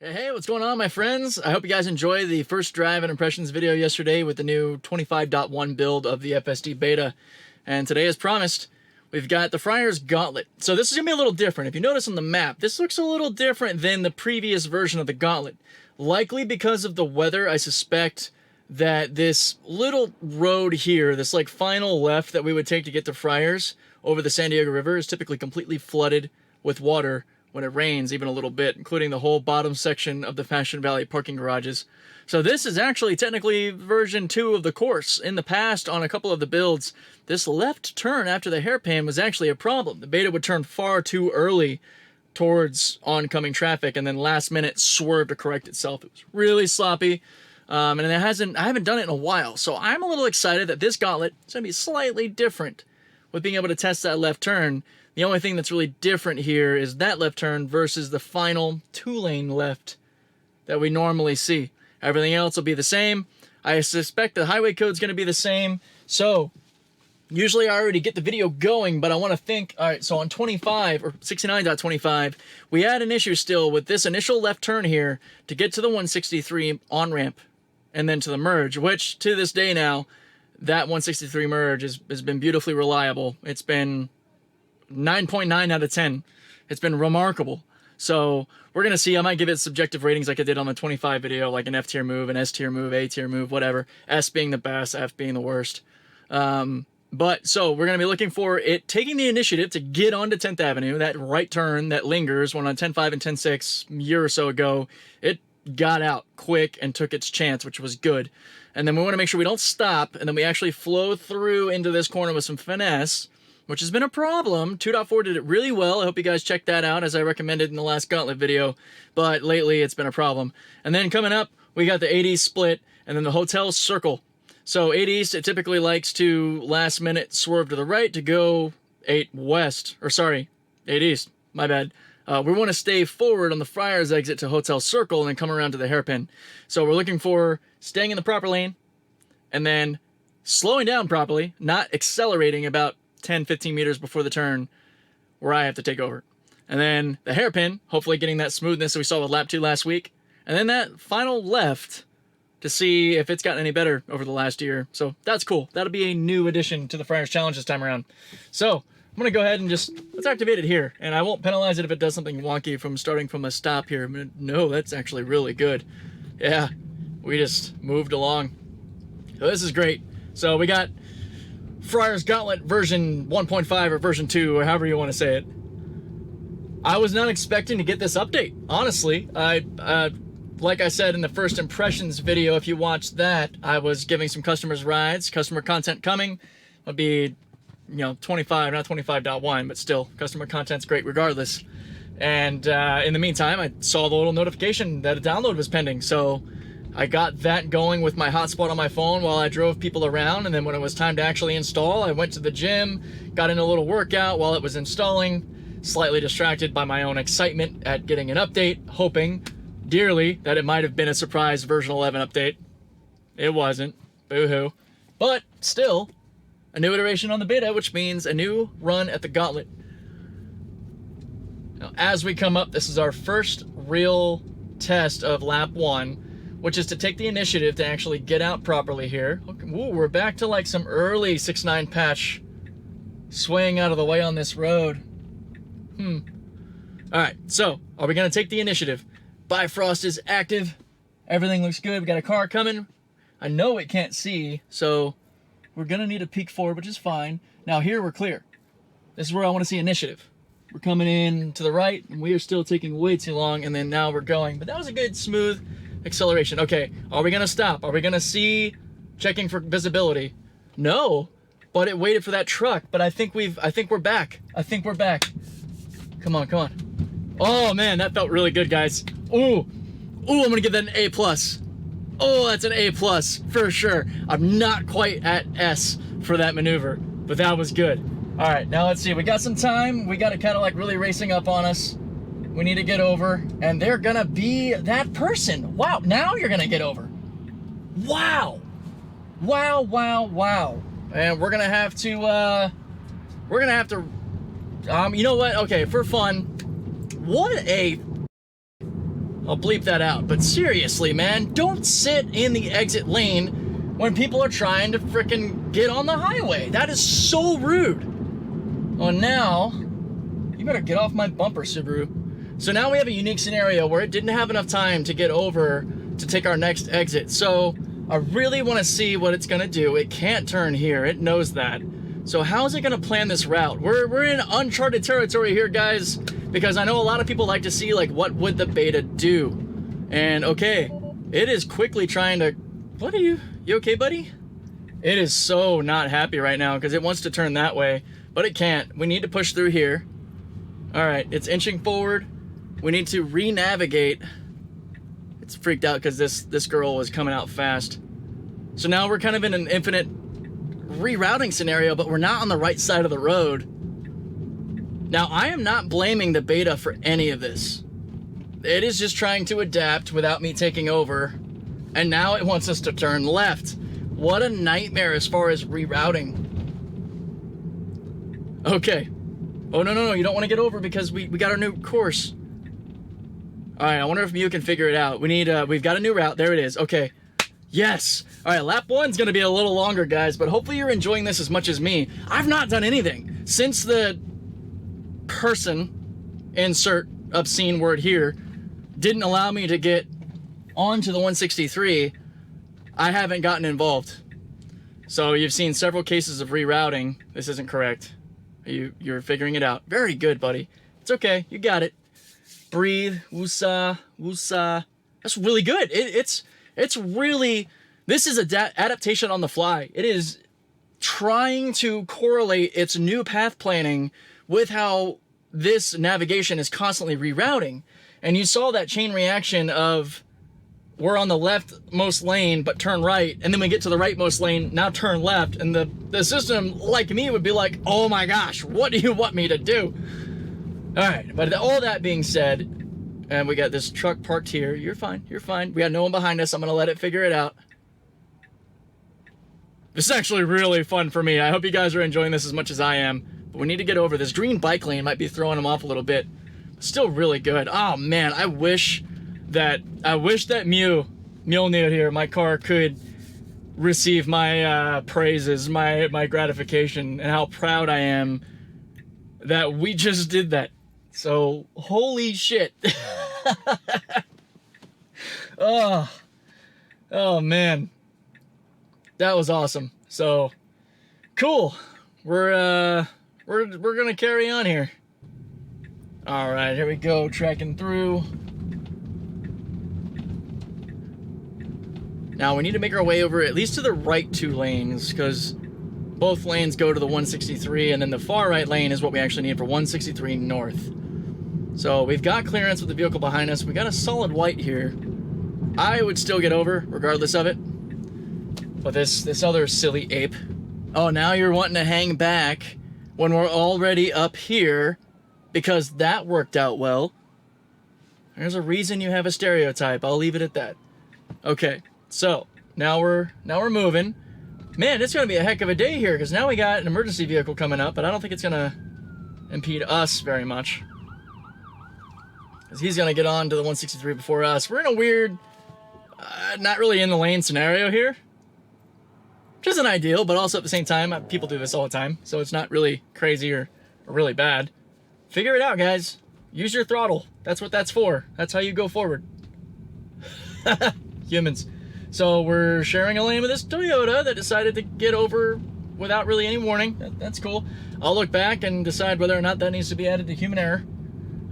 Hey, what's going on, my friends? I hope you guys enjoyed the first drive and impressions video yesterday with the new 25.1 build of the FSD Beta. And today, as promised, we've got the Friar's Gauntlet. So this is going to be a little different. If you notice on the map, this looks a little different than the previous version of the Gauntlet. Likely because of the weather, I suspect that this little road here, this like final left that we would take to get to Friar's over the San Diego River, is typically completely flooded with water when it rains, even a little bit, including the whole bottom section of the Fashion Valley parking garages. So this is actually technically version 2 of the course. In the past, on a couple of the builds, this left turn after the hairpin was actually a problem. The Beta would turn far too early towards oncoming traffic and then last minute swerve to correct itself. It was really sloppy, and I haven't done it in a while. So I'm a little excited that this Gauntlet is going to be slightly different with being able to test that left turn. The only thing that's really different here is that left turn versus the final 2-lane left that we normally see. Everything else will be the same. I suspect the highway code is going to be the same. So usually I already get the video going, but I want to think, all right, so on 25 or 69.25, we had an issue still with this initial left turn here to get to the 163 on-ramp and then to the merge, which to this day now, that 163 merge has been beautifully reliable. It's been 9.9 out of 10. It's been remarkable. So we're going to see. I might give it subjective ratings like I did on the 25 video, like an F tier move, an S tier move, A tier move, whatever. S being the best, F being the worst. But so we're going to be looking for it taking the initiative to get onto 10th Avenue, that right turn that lingers when on 10.5 and 10.6 a year or so ago, it got out quick and took its chance, which was good. And then we want to make sure we don't stop, and then we actually flow through into this corner with some finesse, which has been a problem. 2.4 did it really well. I hope you guys checked that out as I recommended in the last Gauntlet video, but lately it's been a problem. And then coming up, we got the 8 East split and then the hotel circle. So 8 East, it typically likes to last minute swerve to the right to go 8 West, or sorry, 8 East, my bad. We want to stay forward on the Friar's exit to Hotel Circle and then come around to the hairpin. So we're looking for staying in the proper lane and then slowing down properly, not accelerating about 10-15 meters before the turn where I have to take over. And then the hairpin, hopefully getting that smoothness that we saw with lap 2 last week. And then that final left to see if it's gotten any better over the last year. So that's cool. That'll be a new addition to the Friar's Challenge this time around. So I'm going to go ahead and let's activate it here. And I won't penalize it if it does something wonky from starting from a stop here. No, that's actually really good. Yeah, we just moved along. So this is great. So we got Friar's Gauntlet version 1.5 or version 2, or however you want to say it. I was not expecting to get this update, honestly. Like I said in the first impressions video, if you watched that, I was giving some customers rides. Customer content coming would be, 25, not 25.1, but still, customer content's great regardless. And in the meantime, I saw the little notification that a download was pending, so I got that going with my hotspot on my phone while I drove people around, and then when it was time to actually install, I went to the gym, got in a little workout while it was installing, slightly distracted by my own excitement at getting an update, hoping dearly that it might have been a surprise version 11 update. It wasn't. Boo-hoo. But still, a new iteration on the beta, which means a new run at the Gauntlet. Now, as we come up, this is our first real test of lap 1, which is to take the initiative to actually get out properly here. Ooh, we're back to like some early 6.9 patch swaying out of the way on this road. Alright, so are we going to take the initiative? Bifrost is active. Everything looks good. We got a car coming. I know it can't see, so we're going to need a peek forward, which is fine. Now here we're clear. This is where I want to see initiative. We're coming in to the right, and we are still taking way too long, and then now we're going. But that was a good, smooth acceleration. Okay, are we going to stop? Are we going to see, checking for visibility? No, but it waited for that truck. But I think we're back. I think we're back. Come on, come on. Oh man, that felt really good, guys. Ooh, I'm gonna give that an A+. Oh, that's an A+ for sure. I'm not quite at S for that maneuver, but that was good. All right, now let's see. We got some time. We got it kind of like really racing up on us. We need to get over, and they're gonna be that person. Wow, now you're gonna get over. Wow. And we're gonna have to, you know what? Okay, for fun, what a I'll bleep that out. But seriously, man, don't sit in the exit lane when people are trying to frickin' get on the highway. That is so rude. Oh, now, you better get off my bumper, Subaru. So now we have a unique scenario where it didn't have enough time to get over to take our next exit. So I really want to see what it's going to do. It can't turn here. It knows that. So how is it going to plan this route? We're in uncharted territory here, guys, because I know a lot of people like to see, like, what would the beta do? And, okay, it is quickly trying to... What are you? You okay, buddy? It is so not happy right now because it wants to turn that way, but it can't. We need to push through here. All right, it's inching forward. We need to re-navigate. It's freaked out because this girl was coming out fast. So now we're kind of in an infinite rerouting scenario, but we're not on the right side of the road. Now, I am not blaming the beta for any of this. It is just trying to adapt without me taking over. And now it wants us to turn left. What a nightmare as far as rerouting. Okay. Oh, no, you don't want to get over because we got our new course. All right, I wonder if you can figure it out. We've got a new route. There it is. Okay. Yes. All right, lap one's going to be a little longer, guys, but hopefully you're enjoying this as much as me. I've not done anything since the person, insert obscene word here, didn't allow me to get onto the 163. I haven't gotten involved. So you've seen several cases of rerouting. This isn't correct. You're figuring it out. Very good, buddy. It's okay. You got it. Breathe. Woosah. Woosah. That's really good. It's really... This is adaptation on the fly. It is trying to correlate its new path planning with how this navigation is constantly rerouting. And you saw that chain reaction of... We're on the leftmost lane, but turn right, and then we get to the rightmost lane, now turn left, and the system, like me, would be like, oh my gosh, what do you want me to do? All right, but all that being said, and we got this truck parked here. You're fine, you're fine. We got no one behind us. I'm gonna let it figure it out. This is actually really fun for me. I hope you guys are enjoying this as much as I am, but we need to get over this. Green bike lane might be throwing them off a little bit. Still really good. Oh man, I wish that Mjolnir here, my car, could receive my praises, my gratification, and how proud I am that we just did that. So, holy shit. Oh man, that was awesome. So, cool. We're gonna carry on here. All right, here we go, tracking through. Now we need to make our way over at least to the right two lanes, because both lanes go to the 163, and then the far right lane is what we actually need for 163 north. So we've got clearance with the vehicle behind us. We got a solid white here. I would still get over regardless of it. But this other silly ape. Oh, now you're wanting to hang back when we're already up here because that worked out well. There's a reason you have a stereotype. I'll leave it at that. Okay. So, now we're moving. Man, it's going to be a heck of a day here, because now we got an emergency vehicle coming up, but I don't think it's going to impede us very much. Because he's going to get on to the 163 before us. We're in a weird, not really in the lane scenario here. Which isn't ideal, but also at the same time, people do this all the time, so it's not really crazy or really bad. Figure it out, guys. Use your throttle. That's what that's for. That's how you go forward. Humans. So we're sharing a lane with this Toyota that decided to get over without really any warning. That's cool. I'll look back and decide whether or not that needs to be added to human error.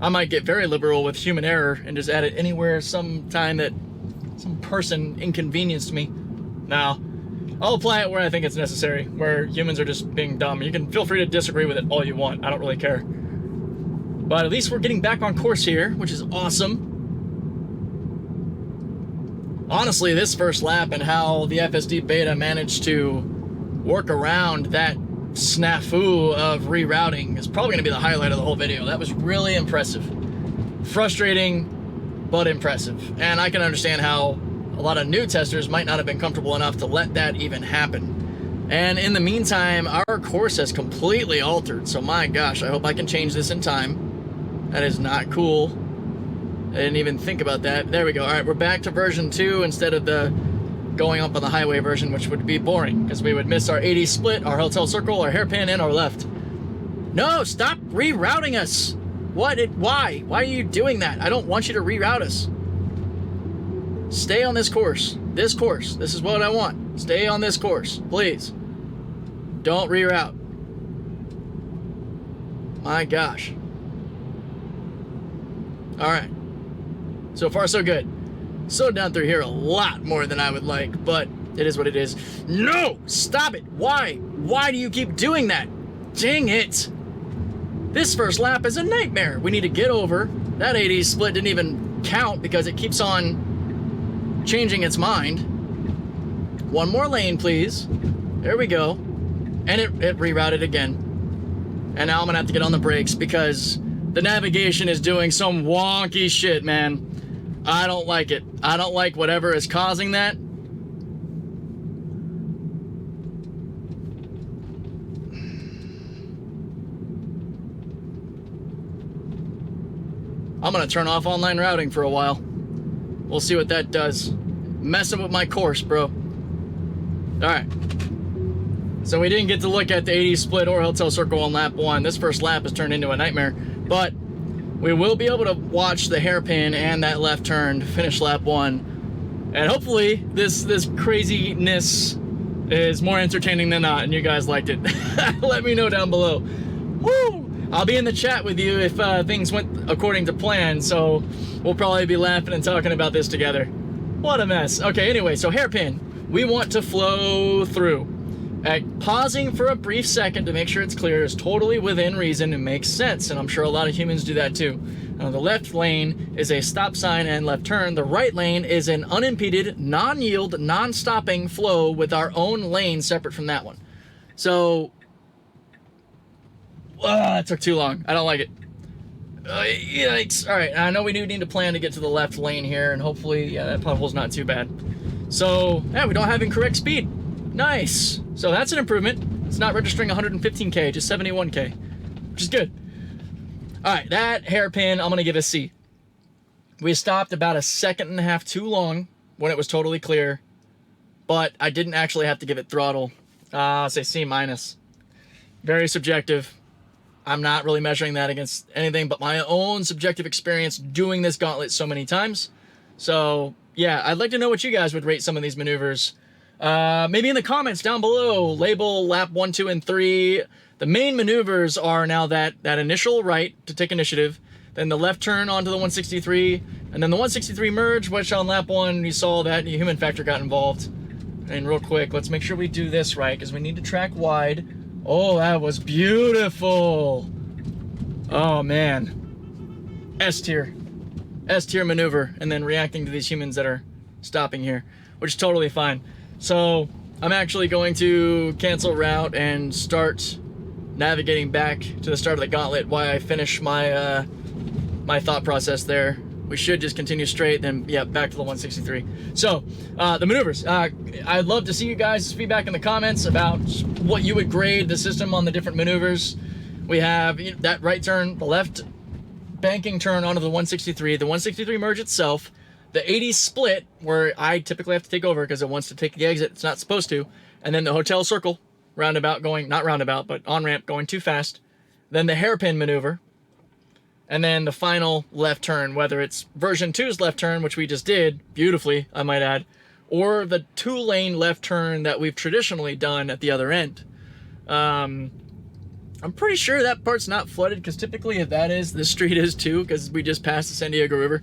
I might get very liberal with human error and just add it anywhere sometime that some person inconvenienced me. Now, I'll apply it where I think it's necessary, where humans are just being dumb. You can feel free to disagree with it all you want. I don't really care. But at least we're getting back on course here, which is awesome. Honestly, this first lap and how the FSD Beta managed to work around that snafu of rerouting is probably going to be the highlight of the whole video. That was really impressive. Frustrating, but impressive. And I can understand how a lot of new testers might not have been comfortable enough to let that even happen. And in the meantime, our course has completely altered. So my gosh, I hope I can change this in time. That is not cool. I didn't even think about that. There we go. All right, we're back to version 2 instead of the going up on the highway version, which would be boring because we would miss our 80 split, our hotel circle, our hairpin, and our left. No, stop rerouting us. Why? Why are you doing that? I don't want you to reroute us. Stay on this course. This course. This is what I want. Stay on this course, please. Don't reroute. My gosh. All right. So far, so good. Slowed down through here a lot more than I would like, but it is what it is. No! Stop it! Why? Why do you keep doing that? Dang it! This first lap is a nightmare. We need to get over. That 80 split didn't even count because it keeps on changing its mind. One more lane, please. There we go. And it rerouted again. And now I'm gonna have to get on the brakes because the navigation is doing some wonky shit, man. I don't like it. I don't like whatever is causing that. I'm gonna turn off online routing for a while. We'll see what that does. Messing with my course, bro. Alright. So we didn't get to look at the 80 split or hotel circle on lap 1. This first lap has turned into a nightmare. But we will be able to watch the hairpin and that left turn to finish lap 1. And hopefully this craziness is more entertaining than not and you guys liked it. Let me know down below. Woo! I'll be in the chat with you if things went according to plan, so we'll probably be laughing and talking about this together. What a mess. Okay, anyway, so hairpin. We want to flow through. Pausing for a brief second to make sure it's clear is totally within reason and makes sense, and I'm sure a lot of humans do that too. The left lane is a stop sign and left turn. The right lane is an unimpeded, non-yield, non-stopping flow with our own lane separate from that one. So, that took too long. I don't like it. Yikes. All right, I know we do need to plan to get to the left lane here, and hopefully, yeah, that pothole's not too bad. So, yeah, we don't have incorrect speed. Nice. So that's an improvement. It's not registering 115K, just 71K, which is good. All right, that hairpin, I'm going to give a C. We stopped about a second and a half too long when it was totally clear, but I didn't actually have to give it throttle. I'll say C minus. Very subjective. I'm not really measuring that against anything but my own subjective experience doing this gauntlet so many times. So, yeah, I'd like to know what you guys would rate some of these maneuvers. Maybe in the comments down below, label lap 1, 2, and 3. The main maneuvers are now that initial right to take initiative, then the left turn onto the 163, and then the 163 merge, which on lap 1 you saw that the human factor got involved. And real quick, let's make sure we do this right, because we need to track wide. Oh, that was beautiful. Oh, man. S-tier. S-tier maneuver, and then reacting to these humans that are stopping here, which is totally fine. So I'm actually going to cancel route and start navigating back to the start of the gauntlet while I finish my my thought process there. We should just continue straight, then yeah, back to the 163. So the maneuvers. I'd love to see you guys' feedback in the comments about what you would grade the system on the different maneuvers. We have that right turn, the left banking turn onto the 163, the 163 merge itself, the 80 split, where I typically have to take over because it wants to take the exit. It's not supposed to. And then the hotel circle, roundabout going, not roundabout, but on-ramp going too fast. Then the hairpin maneuver. And then the final left turn, whether it's version 2's left turn, which we just did beautifully, I might add, or the 2-lane left turn that we've traditionally done at the other end. I'm pretty sure that part's not flooded because typically if that is, this street is too, because we just passed the San Diego River.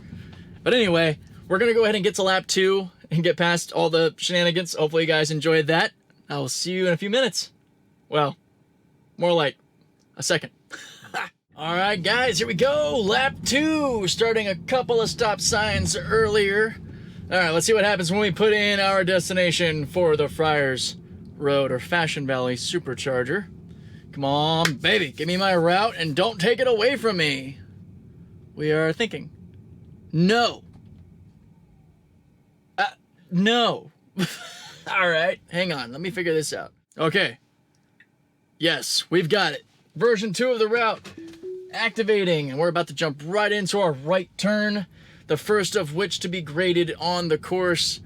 But anyway, we're going to go ahead and get to lap 2 and get past all the shenanigans. Hopefully you guys enjoyed that. I will see you in a few minutes. Well, more like a second. All right, guys, here we go. Lap 2, starting a couple of stop signs earlier. All right, let's see what happens when we put in our destination for the Friars Road or Fashion Valley Supercharger. Come on, baby, give me my route and don't take it away from me. We are thinking. No. No. All right, hang on. Let me figure this out. Okay. Yes, we've got it. Version 2 of the route activating, and we're about to jump right into our right turn. the first of which to be graded on the course.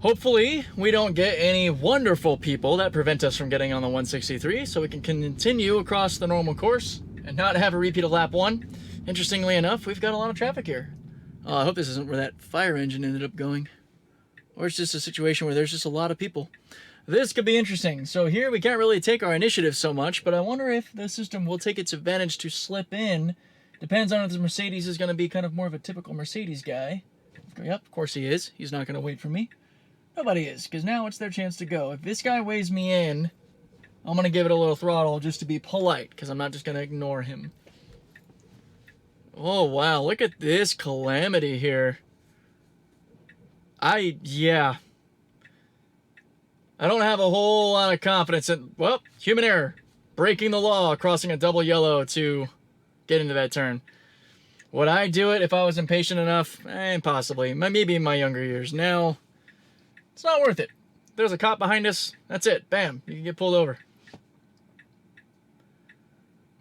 Hopefully, we don't get any wonderful people that prevent us from getting on the 163, so we can continue across the normal course and not have a repeat of lap 1. Interestingly enough, we've got a lot of traffic here. I hope this isn't where that fire engine ended up going. Or it's just a situation where there's just a lot of people. This could be interesting. So here we can't really take our initiative so much, but I wonder if the system will take its advantage to slip in. Depends on if the Mercedes is going to be kind of more of a typical Mercedes guy. Yep, of course he is. He's not going to wait for me. Nobody is, because now it's their chance to go. If this guy weighs me in, I'm going to give it a little throttle just to be polite, because I'm not just going to ignore him. Oh, wow, look at this calamity here. Yeah. I don't have a whole lot of confidence in, well, human error. Breaking the law, crossing a double yellow to get into that turn. Would I do it if I was impatient enough? Possibly. Maybe in my younger years. Now, it's not worth it. There's a cop behind us. That's it. Bam. You can get pulled over.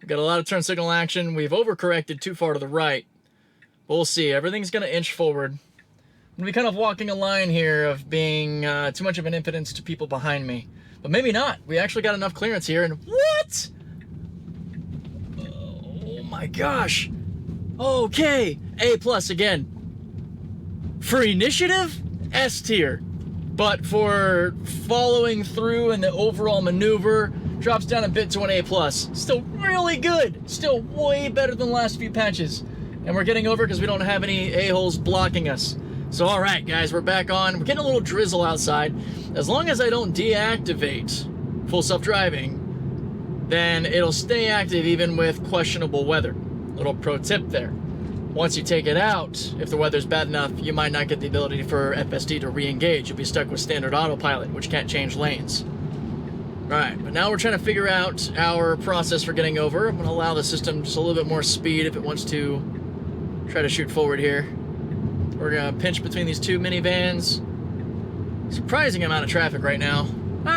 We've got a lot of turn signal action. We've overcorrected too far to the right. We'll see. Everything's going to inch forward. I'm going to be kind of walking a line here of being too much of an impedance to people behind me. But maybe not. We actually got enough clearance here. And what? Oh my gosh. Okay. A+ again. For initiative, S tier. But for following through and the overall maneuver, drops down a bit to an A+. Still really good. Still way better than the last few patches. And we're getting over because we don't have any a-holes blocking us. So all right, guys, we're back on. We're getting a little drizzle outside. As long as I don't deactivate full self-driving, then it'll stay active even with questionable weather. Little pro tip there. Once you take it out, if the weather's bad enough, you might not get the ability for FSD to re-engage. You'll be stuck with standard autopilot, which can't change lanes. Alright, but now we're trying to figure out our process for getting over. I'm going to allow the system just a little bit more speed if it wants to try to shoot forward here. We're going to pinch between these two minivans. Surprising amount of traffic right now.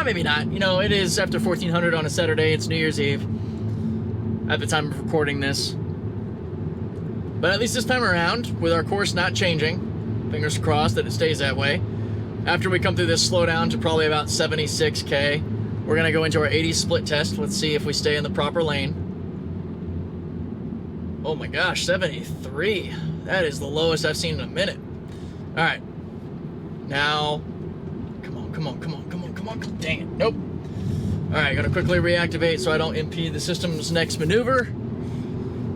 Maybe not. You know, it is after 1400 on a Saturday. It's New Year's Eve at the time of recording this. But at least this time around, with our course not changing, fingers crossed that it stays that way, after we come through this slowdown to probably about 76K, we're going to go into our 80 split test. Let's see if we stay in the proper lane. Oh my gosh, 73. That is the lowest I've seen in a minute. All right. Now, come on. Dang it. Nope. All right, got to quickly reactivate so I don't impede the system's next maneuver.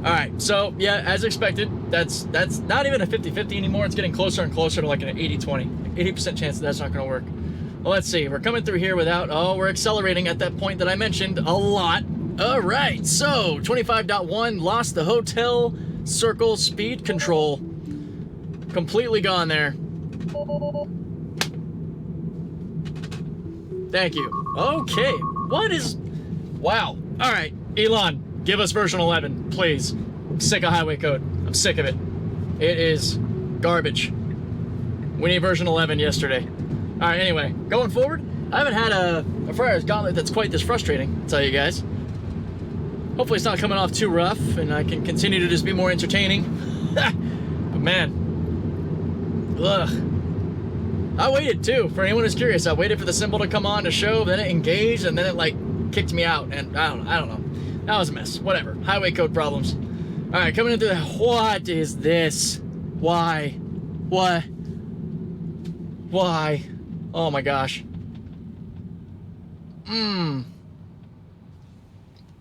All right, so yeah, as expected, that's not even a 50-50 anymore. It's getting closer and closer to like an 80-20. 80% chance that that's not going to work. Well, let's see. We're coming through here without... Oh, we're accelerating at that point that I mentioned a lot. All right, so 25.1 lost the hotel circle speed control. Completely gone there. Thank you. Okay, what is... Wow. All right, Elon, give us version 11, please. I'm sick of highway code. I'm sick of it. It is garbage. We need version 11 yesterday. All right, anyway, going forward, I haven't had a Friar's Gauntlet that's quite this frustrating, I'll tell you guys. Hopefully it's not coming off too rough, and I can continue to just be more entertaining. But man, ugh. I waited too, for anyone who's curious. I waited for the symbol to come on to show, then it engaged, and then it like kicked me out, and I don't know. That was a mess. Whatever. Highway code problems. All right, coming into the... What is this? Why? What? Why? Oh my gosh.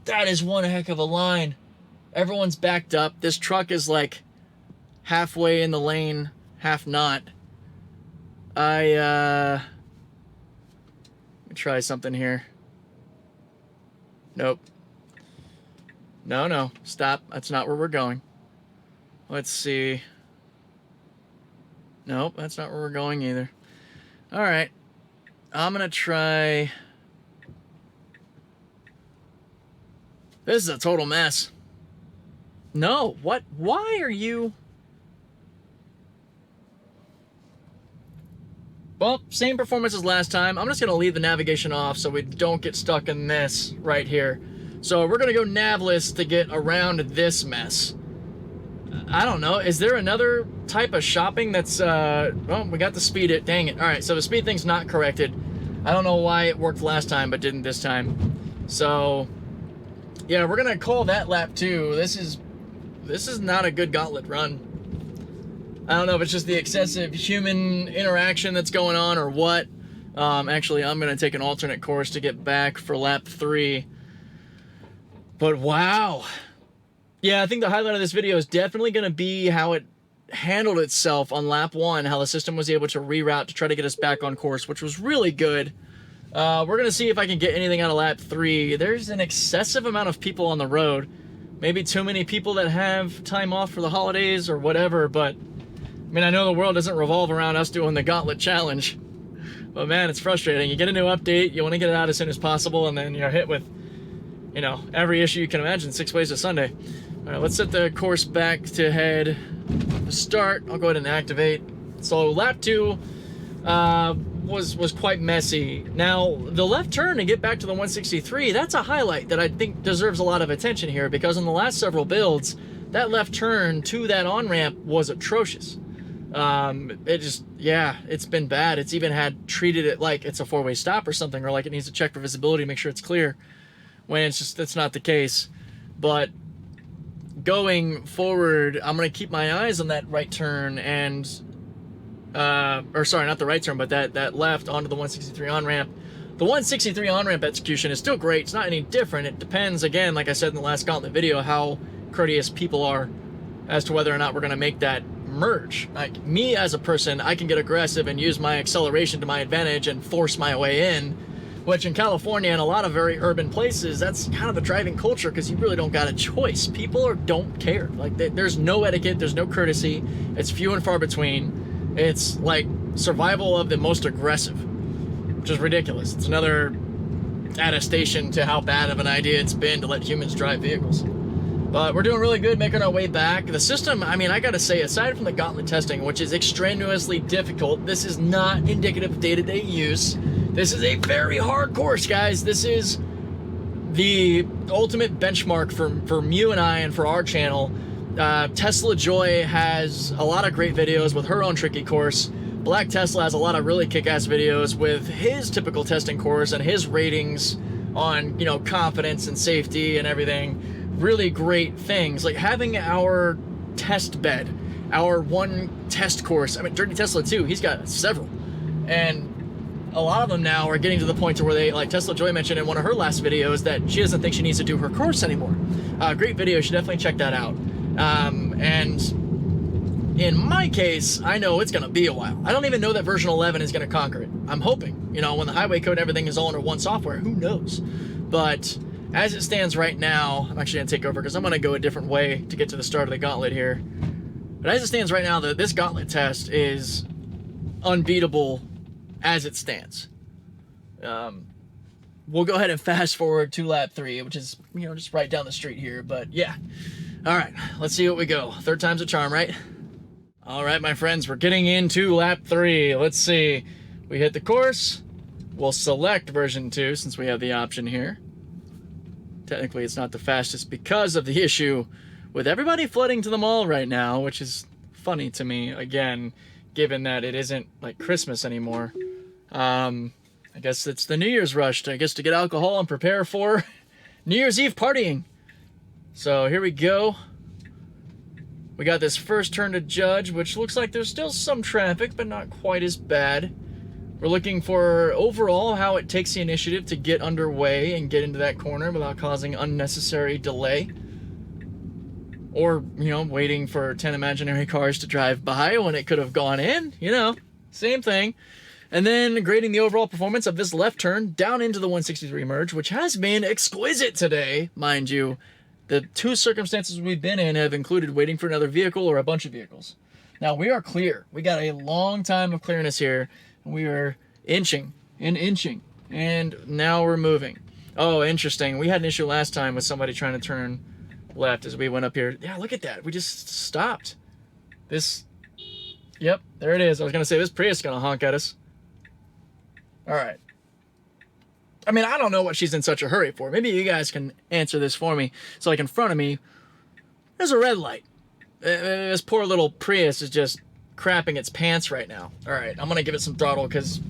That is one heck of a line. Everyone's backed up. This truck is like halfway in the lane, half not. Let me try something here. Nope. No. Stop. That's not where we're going. Let's see. Nope, that's not where we're going either. All right. I'm going to try... This is a total mess. No, what? Why are you... Well, same performance as last time. I'm just going to leave the navigation off so we don't get stuck in this right here. So we're going to go navless to get around this mess. I don't know. Is there another type of shopping that's, well, we got the speed it. Dang it. All right, so the speed thing's not corrected. I don't know why it worked last time but didn't this time. So, yeah, we're going to call that lap 2. This is not a good Gauntlet run. I don't know if it's just the excessive human interaction that's going on or what. Actually, I'm going to take an alternate course to get back for lap 3. But wow. Yeah, I think the highlight of this video is definitely going to be how it handled itself on lap 1, how the system was able to reroute to try to get us back on course, which was really good. We're going to see if I can get anything out of lap 3. There's an excessive amount of people on the road. Maybe too many people that have time off for the holidays or whatever, but I mean, I know the world doesn't revolve around us doing the Gauntlet challenge, but man, it's frustrating. You get a new update, you want to get it out as soon as possible, and then you're hit with, you know, every issue you can imagine 6 ways to Sunday. All right, let's set the course back to head to start. I'll go ahead and activate. So lap 2 was quite messy. Now, the left turn to get back to the 163, that's a highlight that I think deserves a lot of attention here, because in the last several builds, that left turn to that on-ramp was atrocious. It just, yeah, it's been bad. It's even had treated it like it's a 4-way stop or something, or like it needs to check for visibility, make sure it's clear, when it's just, that's not the case. But going forward, I'm going to keep my eyes on that right turn and, or sorry, not the right turn, but that left onto the 163 on-ramp. The 163 on-ramp execution is still great. It's not any different. It depends, again, like I said in the last Gauntlet video, how courteous people are as to whether or not we're going to make that merge. Like, me as a person, I can get aggressive and use my acceleration to my advantage and force my way in, which in California and a lot of very urban places, that's kind of the driving culture, because you really don't got a choice. People don't care. Like, there's no etiquette, there's no courtesy. It's few and far between. It's like survival of the most aggressive, which is ridiculous. It's another attestation to how bad of an idea it's been to let humans drive vehicles. But we're doing really good making our way back. The system, I mean, I gotta say, aside from the Gauntlet testing, which is extraneously difficult, this is not indicative of day-to-day use. This is a very hard course, guys. This is the ultimate benchmark for you and I and for our channel. Tesla Joy has a lot of great videos with her own tricky course. Black Tesla has a lot of really kick-ass videos with his typical testing course and his ratings on, you know, confidence and safety and everything. Really great things, like having our test bed, our one test course. I mean, Dirty Tesla too, he's got several, and a lot of them now are getting to the point to where they, like Tesla Joy mentioned in one of her last videos, that she doesn't think she needs to do her course anymore. Great video, you should definitely check that out. And in my case, I know it's gonna be a while. I don't even know that version 11 is gonna conquer it. I'm hoping, you know, when the highway code and everything is all under one software, who knows? But as it stands right now, I'm actually going to take over because I'm going to go a different way to get to the start of the Gauntlet here. But as it stands right now, this Gauntlet test is unbeatable as it stands. We'll go ahead and fast forward to lap 3, which is, you know, just right down the street here. But yeah. All right, let's see what we go. Third time's a charm, right? All right, my friends, we're getting into lap 3. Let's see. We hit the course. We'll select version 2 since we have the option here. Technically, it's not the fastest because of the issue with everybody flooding to the mall right now, which is funny to me, again, given that it isn't like Christmas anymore. I guess it's the New Year's rush, I guess, to get alcohol and prepare for New Year's Eve partying. So here we go. We got this first turn to judge, which looks like there's still some traffic, but not quite as bad. We're looking for overall how it takes the initiative to get underway and get into that corner without causing unnecessary delay. Or, you know, waiting for 10 imaginary cars to drive by when it could have gone in, you know, same thing. And then grading the overall performance of this left turn down into the 163 merge, which has been exquisite today, mind you. The 2 circumstances we've been in have included waiting for another vehicle or a bunch of vehicles. Now, we are clear. We got a long time of clearness here. We are inching and inching, and now we're moving. Oh, interesting. We had an issue last time with somebody trying to turn left as we went up here. Yeah, look at that. We just stopped. This, yep, there it is. I was going to say, this Prius is going to honk at us. All right. I mean, I don't know what she's in such a hurry for. Maybe you guys can answer this for me. So, like, in front of me, there's a red light. This poor little Prius is just crapping its pants right now. All right, I'm gonna give it some throttle because,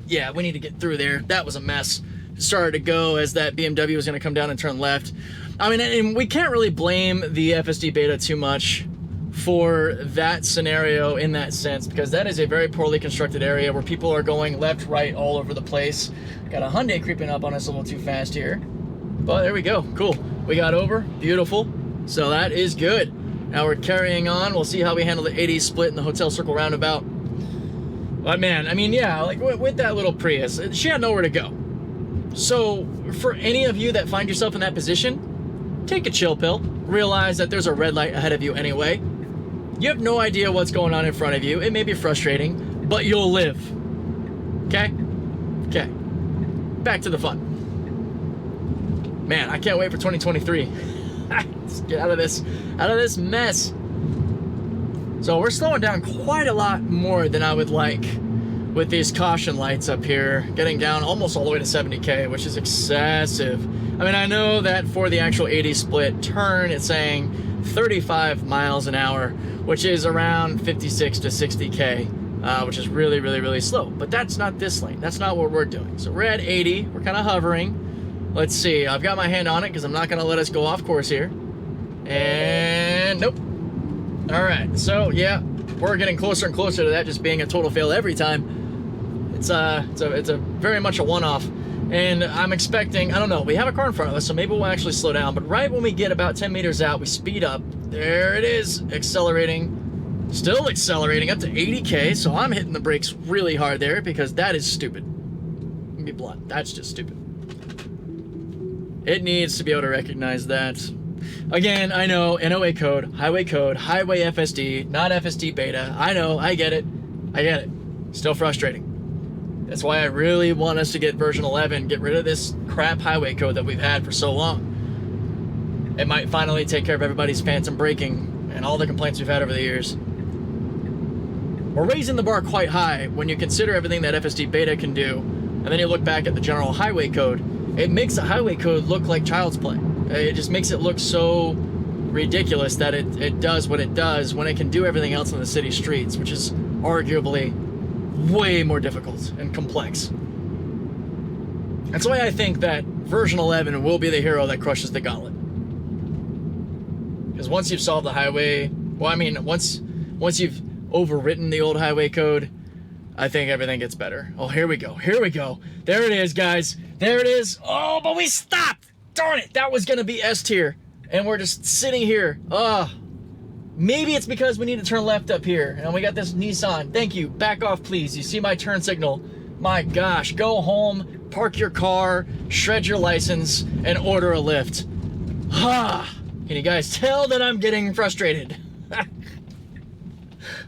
yeah, we need to get through there. That was a mess. It started to go as that BMW was gonna come down and turn left. I mean, and we can't really blame the FSD Beta too much for that scenario in that sense, because that is a very poorly constructed area where people are going left, right, all over the place. Got a Hyundai creeping up on us a little too fast here. But there we go, cool. We got over, beautiful. So that is good. Now we're carrying on. We'll see how we handle the 80 split in the Hotel Circle roundabout. But man, I mean, yeah, like with that little Prius, she had nowhere to go. So for any of you that find yourself in that position, take a chill pill. Realize that there's a red light ahead of you anyway. You have no idea what's going on in front of you. It may be frustrating, but you'll live. Okay? Okay. Back to the fun. Man, I can't wait for 2023. Let's get out of this mess. So we're slowing down quite a lot more than I would like with these caution lights up here, getting down almost all the way to 70K, which is excessive. I mean, I know that for the actual 80 split turn, it's saying 35 miles an hour, which is around 56 to 60K, which is really, really, really slow. But that's not this lane. That's not what we're doing. So we're at 80. We're kind of hovering. Let's see. I've got my hand on it because I'm not going to let us go off course here. And nope. All right. So yeah, we're getting closer and closer to that just being a total fail every time. It's a very much a one-off. And I'm expecting, I don't know, we have a car in front of us, so maybe we'll actually slow down. But right when we get about 10 meters out, we speed up. There it is, accelerating. Still accelerating up to 80K, so I'm hitting the brakes really hard there because that is stupid. Let me be blunt, that's just stupid. It needs to be able to recognize that. Again, I know, NOA code, highway FSD, not FSD Beta. I know, I get it. Still frustrating. That's why I really want us to get version 11, get rid of this crap highway code that we've had for so long. It might finally take care of everybody's phantom braking and all the complaints we've had over the years. We're raising the bar quite high when you consider everything that FSD Beta can do, and then you look back at the general highway code. It makes the highway code look like child's play. It just makes it look so ridiculous that it does what it does when it can do everything else on the city streets, which is arguably way more difficult and complex. That's why I think that version 11 will be the hero that crushes the gauntlet. Because once you've solved the highway, well, I mean, once you've overwritten the old highway code, I think everything gets better. Oh, here we go. Here we go. There it is, guys. There it is. Oh, but we stopped. Darn it. That was going to be S tier. And we're just sitting here. Oh, maybe it's because we need to turn left up here. And we got this Nissan. Thank you. Back off, please. You see my turn signal. My gosh. Go home, park your car, shred your license, and order a lift. Ah. Can you guys tell that I'm getting frustrated?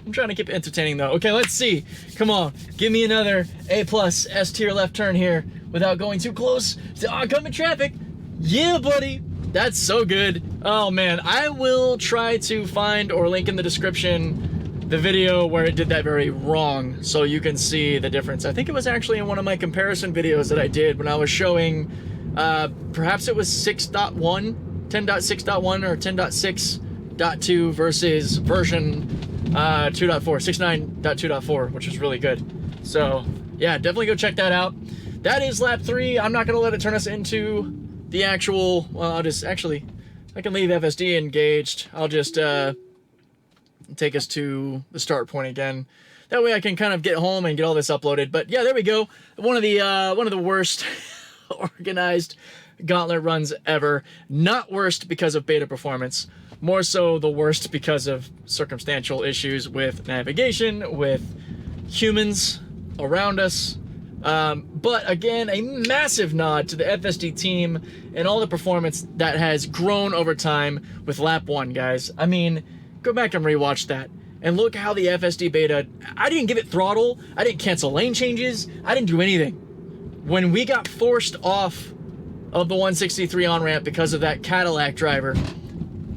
I'm trying to keep it entertaining though. Okay, let's see. Come on, give me another A+ S tier left turn here without going too close to oncoming traffic. Yeah, buddy. That's so good. Oh man, I will try to find or link in the description the video where it did that very wrong so you can see the difference. I think it was actually in one of my comparison videos that I did when I was showing, perhaps it was 6.1, 10.6.1 or 10.6.2 versus version 2.4, 69.2.4, which is really good. So yeah, definitely go check that out. That is lap 3. I'm not gonna let it turn us into the actual, well, I'll just actually, I can leave FSD engaged. I'll just take us to the start point again. That way I can kind of get home and get all this uploaded. But yeah, there we go. One of the worst organized Gauntlet runs ever. Not worst because of beta performance, more so the worst because of circumstantial issues with navigation, with humans around us. But again, a massive nod to the FSD team and all the performance that has grown over time with lap 1, guys. I mean, go back and rewatch that and look how the FSD Beta, I didn't give it throttle, I didn't cancel lane changes, I didn't do anything. When we got forced off of the 163 on-ramp because of that Cadillac driver,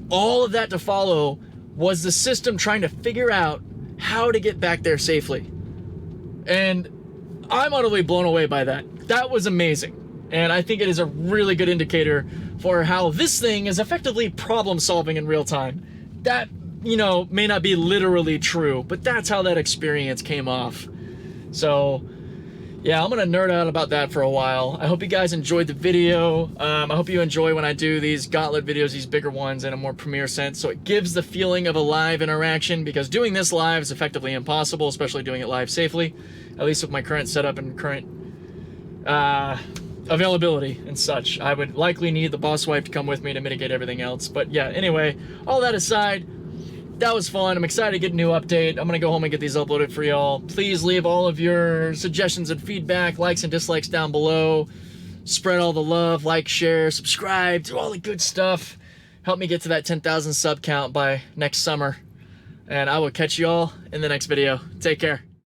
all of that to follow was the system trying to figure out how to get back there safely. And I'm utterly blown away by that. That was amazing. And I think it is a really good indicator for how this thing is effectively problem solving in real time. That you know, may not be literally true, but that's how that experience came off. So yeah, I'm gonna nerd out about that for a while. I hope you guys enjoyed the video. I hope you enjoy when I do these Gauntlet videos, these bigger ones in a more premiere sense, so it gives the feeling of a live interaction, because doing this live is effectively impossible, especially doing it live safely, at least with my current setup and current availability and such. I would likely need the boss wife to come with me to mitigate everything else. But yeah, anyway, all that aside, that was fun. I'm excited to get a new update. I'm gonna go home and get these uploaded for y'all. Please leave all of your suggestions and feedback, likes and dislikes down below. Spread all the love, like, share, subscribe, do all the good stuff. Help me get to that 10,000 sub count by next summer. And I will catch you all in the next video. Take care.